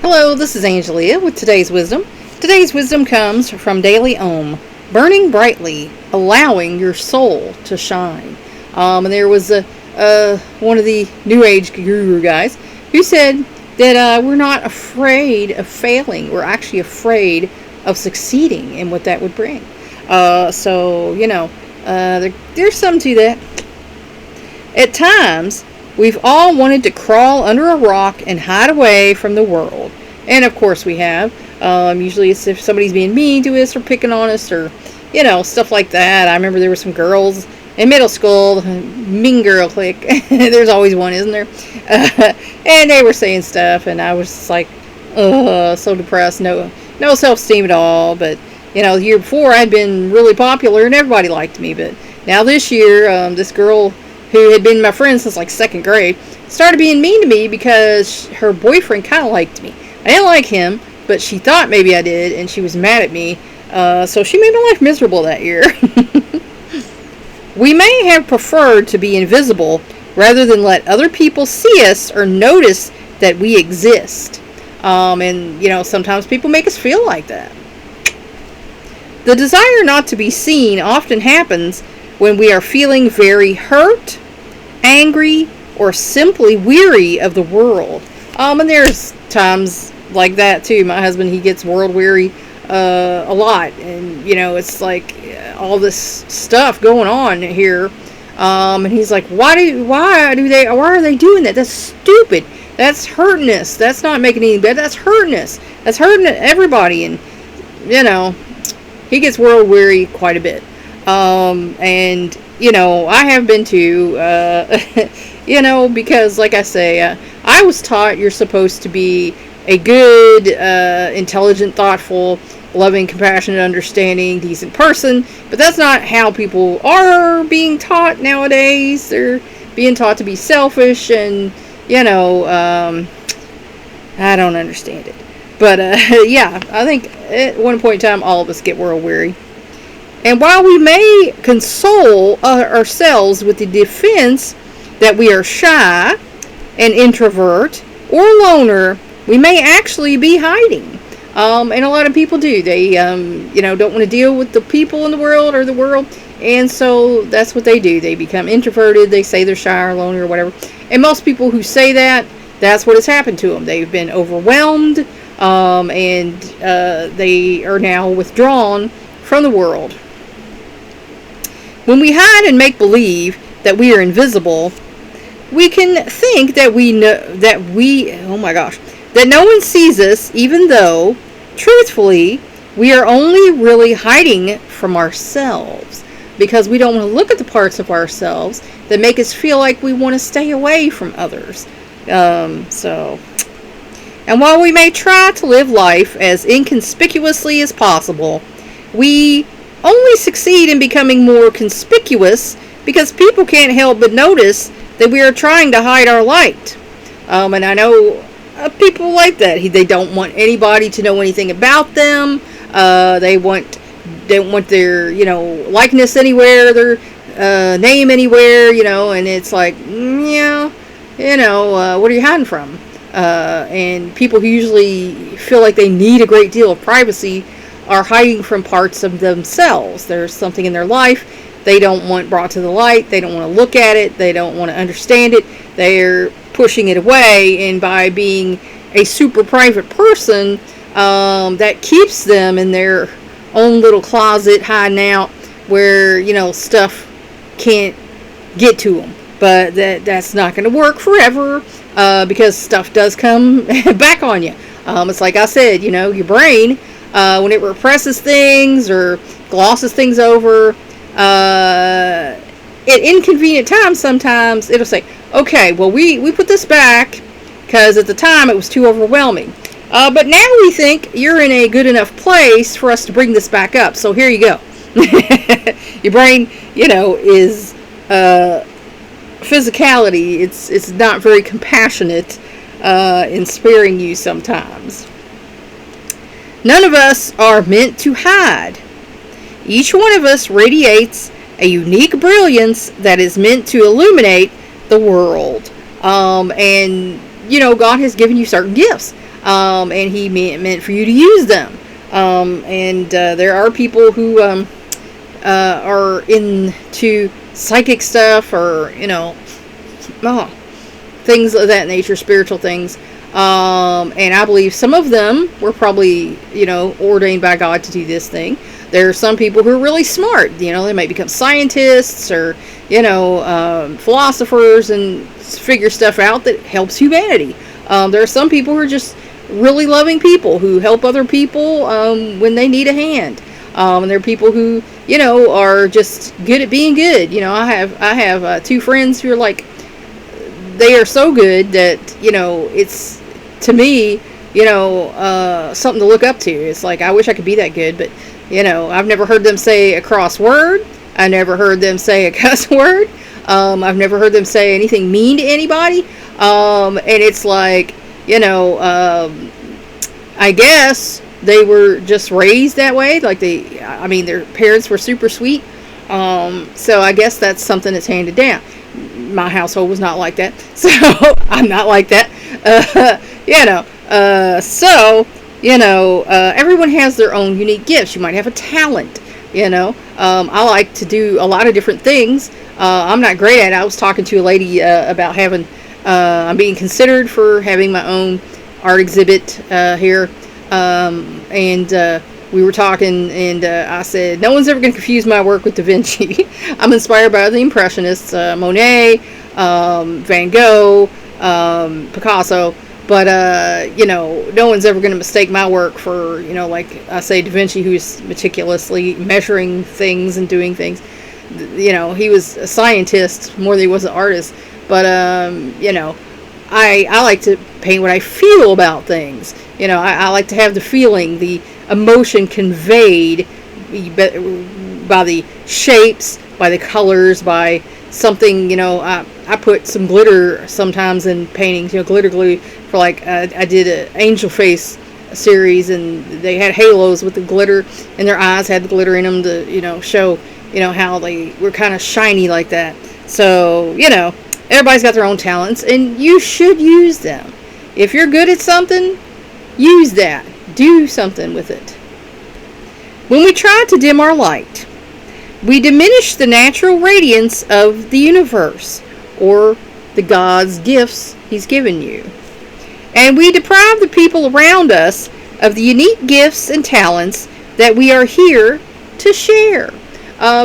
Hello, this is Angelia with today's wisdom. Today's wisdom comes from Daily Om, burning brightly, allowing your soul to shine. And there was one of the New Age guru guys who said that we're not afraid of failing. We're actually afraid of succeeding and what that would bring. There's some to that. At times, we've all wanted to crawl under a rock and hide away from the world. And of course we have. Usually it's if somebody's being mean to us or picking on us or, stuff like that. I remember there were some girls in middle school, mean girl clique. There's always one, isn't there? And they were saying stuff and I was just like, so depressed. No self-esteem at all. But, the year before I'd been really popular and everybody liked me. But now this year, this girl who had been my friend since like second grade started being mean to me because her boyfriend kind of liked me. I didn't like him, but she thought maybe I did, and she was mad at me. So she made my life miserable that year. We may have preferred to be invisible rather than let other people see us or notice that we exist. Sometimes people make us feel like that. The desire not to be seen often happens when we are feeling very hurt, angry, or simply weary of the world. And there's times like that too. My husband, he gets world weary a lot, and it's like all this stuff going on here, and he's like, why are they doing that? That's stupid. That's hurting us. That's not making any better. That's hurting us. That's hurting everybody. And he gets world weary quite a bit. And I have been too, because like I say, I was taught you're supposed to be a good, intelligent, thoughtful, loving, compassionate, understanding, decent person, but that's not how people are being taught nowadays. They're being taught to be selfish and, I don't understand it. But, I think at one point in time, all of us get world weary. And while we may console ourselves with the defense that we are shy, an introvert, or loner, we may actually be hiding. And a lot of people do. They, don't want to deal with the people in the world or the world. And so that's what they do. They become introverted. They say they're shy or loner or whatever. And most people who say that, that's what has happened to them. They've been overwhelmed, and they are now withdrawn from the world. When we hide and make believe that we are invisible, we can think that that no one sees us, even though, truthfully, we are only really hiding from ourselves because we don't want to look at the parts of ourselves that make us feel like we want to stay away from others. And while we may try to live life as inconspicuously as possible, we only succeed in becoming more conspicuous because people can't help but notice that we are trying to hide our light. And I know people like that. They don't want anybody to know anything about them. They don't want their, likeness anywhere, their name anywhere, and it's like, what are you hiding from? And people who usually feel like they need a great deal of privacy are hiding from parts of themselves. There's something in their life they don't want brought to the light. They don't want to look at it. They don't want to understand it. They're pushing it away, and by being a super private person, that keeps them in their own little closet, hiding out where stuff can't get to them. But that's not going to work forever, because stuff does come back on you. It's like I said, your brain, when it represses things or glosses things over, at inconvenient times, sometimes it'll say, okay, well, we put this back because at the time it was too overwhelming. But now we think you're in a good enough place for us to bring this back up. So here you go. Your brain, is physicality. It's not very compassionate in sparing you sometimes. None of us are meant to hide. Each one of us radiates a unique brilliance that is meant to illuminate the world. And, God has given you certain gifts. and he meant for you to use them. And there are people who are into psychic stuff, or things of that nature, spiritual things. And I believe some of them were probably, ordained by God to do this thing. There are some people who are really smart. They might become scientists or, philosophers and figure stuff out that helps humanity. There are some people who are just really loving people who help other people when they need a hand. And there are people who, are just good at being good. I have two friends who are like, they are so good that, it's, to me, something to look up to. It's like, I wish I could be that good, but, I've never heard them say a cross word. I never heard them say a cuss word. I've never heard them say anything mean to anybody. And it's like, I guess they were just raised that way. Like their parents were super sweet. So I guess that's something that's handed down. My household was not like that. So I'm not like that. Everyone has their own unique gifts. You might have a talent. I like to do a lot of different things. I'm not great at it. I was talking to a lady about I'm being considered for having my own art exhibit here. And we were talking, and I said, no one's ever going to confuse my work with Da Vinci. I'm inspired by the Impressionists, Monet, Van Gogh, Picasso. But, no one's ever going to mistake my work for, like I say, Da Vinci, who's meticulously measuring things and doing things. He was a scientist more than he was an artist. But, I like to paint what I feel about things. I like to have the feeling, the emotion conveyed by the shapes, by the colors, by something. I put some glitter sometimes in paintings, glitter glue for I did an angel face series, and they had halos with the glitter, and their eyes had the glitter in them to show how they were kind of shiny like that. So everybody's got their own talents, and you should use them. If you're good at something, use that. Do something with it. When we try to dim our light, we diminish the natural radiance of the universe, or the God's gifts He's given you. And we deprive the people around us of the unique gifts and talents that we are here to share.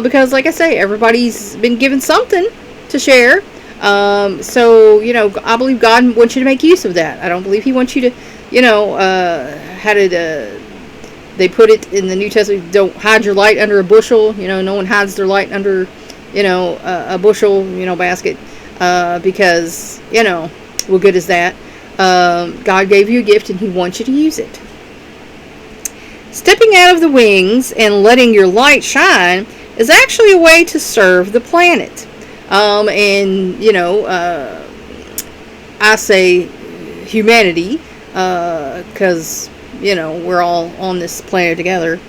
Because, like I say, everybody's been given something to share. So, I believe God wants you to make use of that. I don't believe He wants you to, they put it in the New Testament, don't hide your light under a bushel. No one hides their light under, a bushel, basket. Because, what good is that? God gave you a gift, and He wants you to use it. Stepping out of the wings and letting your light shine is actually a way to serve the planet. I say humanity, because, we're all on this planet together.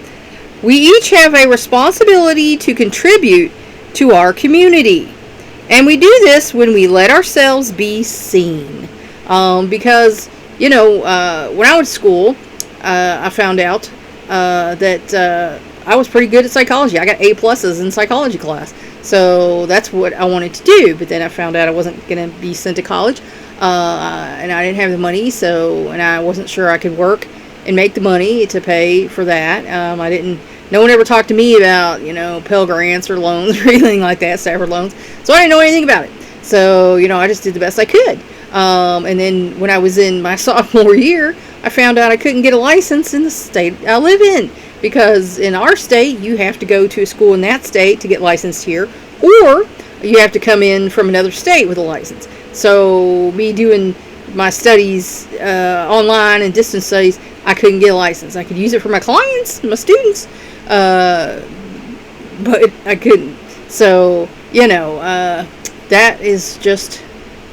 We each have a responsibility to contribute to our community. And we do this when we let ourselves be seen. Because, when I went to school, I found out that I was pretty good at psychology. I got A+ in psychology class. So that's what I wanted to do. But then I found out I wasn't going to be sent to college. And I didn't have the money. And I wasn't sure I could work and make the money to pay for that. No one ever talked to me about, Pell Grants or loans or anything like that, Stafford loans. So I didn't know anything about it. So, I just did the best I could. And then when I was in my sophomore year, I found out I couldn't get a license in the state I live in. Because in our state, you have to go to a school in that state to get licensed here. Or you have to come in from another state with a license. So me doing my studies online and distance studies, I couldn't get a license. I could use it for my clients, my students, but I couldn't. So, that is just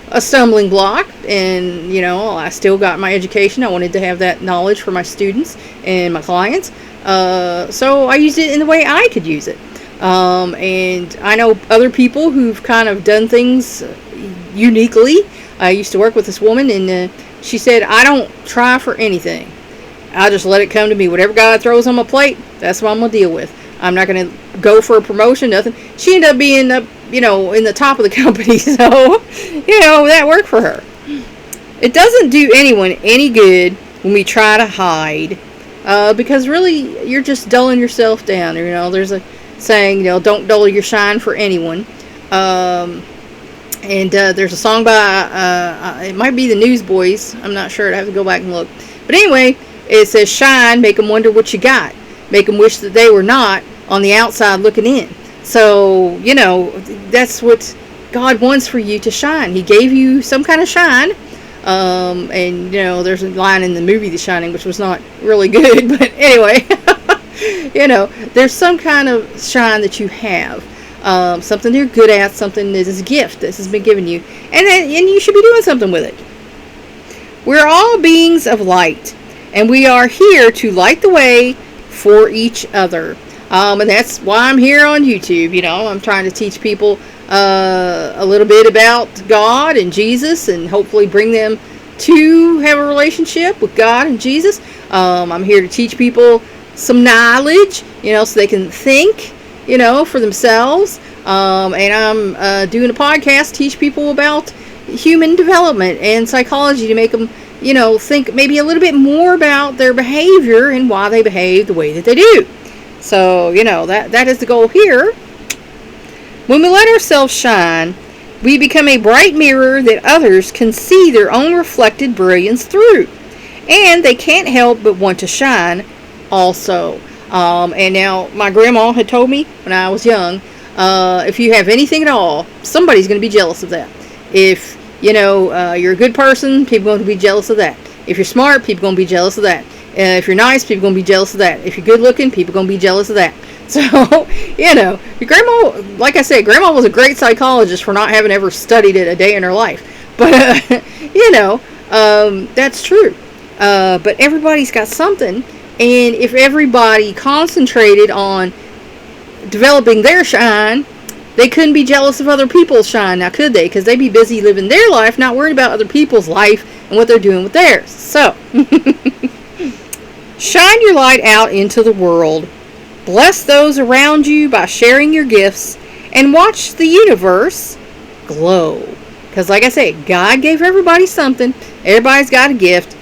a stumbling block. And, I still got my education. I wanted to have that knowledge for my students and my clients. So I used it in the way I could use it. And I know other people who've kind of done things, uniquely. I used to work with this woman, and she said, I don't try for anything. I just let it come to me. Whatever God throws on my plate, that's what I'm going to deal with. I'm not going to go for a promotion, nothing. She ended up being, in the top of the company, so, that worked for her. It doesn't do anyone any good when we try to hide, because really, you're just dulling yourself down. There's a saying, don't dull your shine for anyone. And there's a song by, it might be the Newsboys. I'm not sure. I'd have to go back and look. But anyway, it says, shine, make them wonder what you got. Make them wish that they were not on the outside looking in. So, that's what God wants for you to shine. He gave you some kind of shine. And, there's a line in the movie The Shining, which was not really good. But anyway, there's some kind of shine that you have. Something you're good at, something that is a gift that has been given you. And you should be doing something with it. We're all beings of light. And we are here to light the way for each other. And that's why I'm here on YouTube. I'm trying to teach people a little bit about God and Jesus, and hopefully bring them to have a relationship with God and Jesus. I'm here to teach people some knowledge, so they can think, for themselves. And I'm doing a podcast to teach people about human development and psychology to make them, think maybe a little bit more about their behavior and why they behave the way that they do. So, that is the goal here. When we let ourselves shine, we become a bright mirror that others can see their own reflected brilliance through. And they can't help but want to shine also. And now, my grandma had told me when I was young, if you have anything at all, somebody's going to be jealous of that. If, you're a good person, people are going to be jealous of that. If you're smart, people are going to be jealous of that. If you're nice, people are going to be jealous of that. If you're good looking, people are going to be jealous of that. So, your grandma, like I said, grandma was a great psychologist for not having ever studied it a day in her life. But, that's true. But everybody's got something. And if everybody concentrated on developing their shine, they couldn't be jealous of other people's shine, now could they? Because they'd be busy living their life, not worried about other people's life and what they're doing with theirs. So, shine your light out into the world. Bless those around you by sharing your gifts, and watch the universe glow. Because like I said, God gave everybody something. Everybody's got a gift.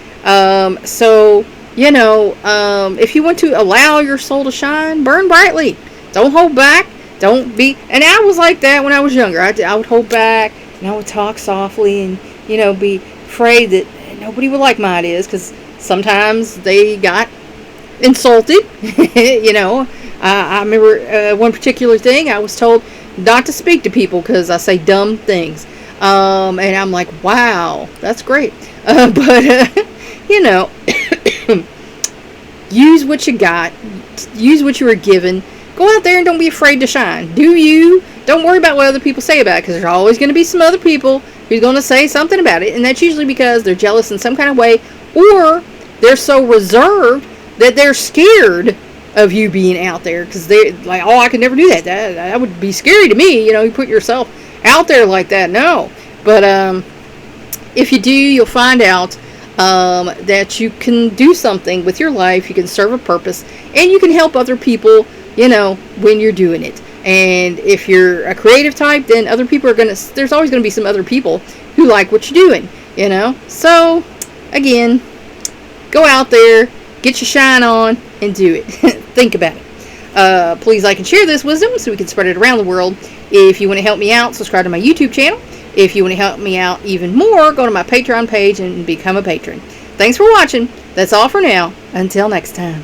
So, if you want to allow your soul to shine, burn brightly. Don't hold back. Don't be, and I was like that when I was younger. I would hold back, and I would talk softly, and, be afraid that nobody would like my ideas, because sometimes they got insulted. I remember one particular thing, I was told not to speak to people because I say dumb things. And I'm like, wow, that's great. But use what you got, use what you were given. Go out there and don't be afraid to shine. Do you. Don't worry about what other people say about it, because there's always going to be some other people who's going to say something about it, and that's usually because they're jealous in some kind of way, or they're so reserved that they're scared of you being out there, because they're like, oh, I could never do that. That would be scary to me. You put yourself out there like that. No. But if you do, you'll find out that you can do something with your life. You can serve a purpose, and you can help other people, when you're doing it. And if you're a creative type, then other people there's always going to be some other people who like what you're doing, So, again, go out there, get your shine on, and do it. Think about it. Please like and share this wisdom so we can spread it around the world. If you want to help me out, subscribe to my YouTube channel. If you want to help me out even more, go to my Patreon page and become a patron. Thanks for watching. That's all for now. Until next time.